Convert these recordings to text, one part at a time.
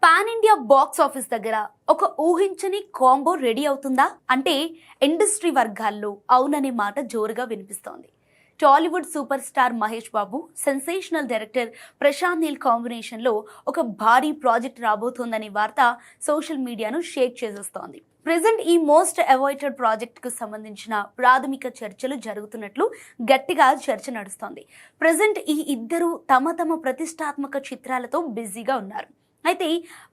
Pan India box office దగ్గర ఒక ఊహించని కాంబో రెడీ అవుతుందా అంటే ఇండస్ట్రీ వర్గాల్లో అవుననే మాట జోరుగా వినిపిస్తోంది. టాలీవుడ్ సూపర్ స్టార్ మహేష్ బాబు, సెన్సేషనల్ డైరెక్టర్ ప్రశాంత్ నీల్ కాంబినేషన్లో ఒక భారీ ప్రాజెక్ట్ రాబోతోందనే వార్త సోషల్ మీడియాను షేక్ చేసేస్తోంది. ప్రెజెంట్ ఈ మోస్ట్ అవైటెడ్ ప్రాజెక్ట్ కు సంబంధించిన ప్రాథమిక చర్చలు జరుగుతున్నట్లు గట్టిగా చర్చ నడుస్తోంది. ప్రెజెంట్ ఈ ఇద్దరు తమ తమ ప్రతిష్టాత్మక చిత్రాలతో బిజీగా ఉన్నారు. అయితే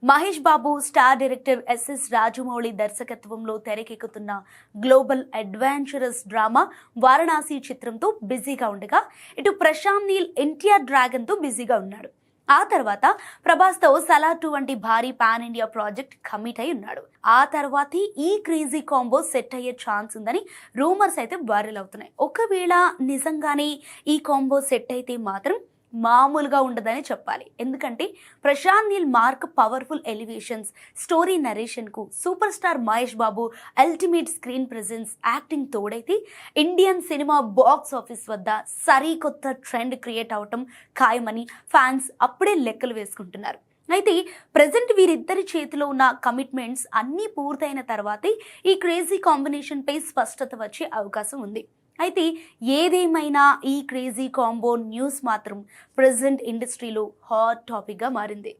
Mahesh Babu star director SS Rajamouli దర్శకత్వంలో తెరకెక్కుతున్న గ్లోబల్ అడ్వెంచరస్ డ్రామా వారణాసి చిత్రంతో బిజీగా ఉండగా, ఇటు ప్రశాంత్ నీల్ ఎన్టీఆర్ డ్రాగన్తో బిజీగా ఉన్నాడు. ఆ తర్వాత ప్రభాస్తో సలార్ 2 వంటి భారీ పాన్ ఇండియా ప్రాజెక్ట్ కమిట్ అయి ఉన్నాడు. ఆ తర్వాతే ఈ క్రేజీ కాంబో సెట్ అయ్యే ఛాన్స్ ఉందని రూమర్స్ అయితే వైరల్ అవుతున్నాయి. ఒకవేళ నిజంగానే ఈ కాంబో సెట్ అయితే మాత్రం మామూలుగా ఉండదని చెప్పాలి. ఎందుకంటే Prashanth Neel mark powerful elevations, story నరేషన్కు super star Mahesh Babu ultimate screen presence, acting తోడైతే ఇండియన్ సినిమా బాక్స్ ఆఫీస్ వద్ద సరికొత్త ట్రెండ్ క్రియేట్ అవటం ఖాయమని ఫ్యాన్స్ అప్పుడే లెక్కలు వేసుకుంటున్నారు. అయితే ప్రజెంట్ వీరిద్దరి చేతిలో ఉన్న కమిట్మెంట్స్ అన్నీ పూర్తయిన తర్వాతే ఈ క్రేజీ కాంబినేషన్ పై స్పష్టత వచ్చే అవకాశం ఉంది. అయితే ఏదేమైనా ఈ క్రేజీ కాంబో న్యూస్ మాత్రం ప్రెజెంట్ ఇండస్ట్రీలో హాట్ టాపిక్గా మారింది.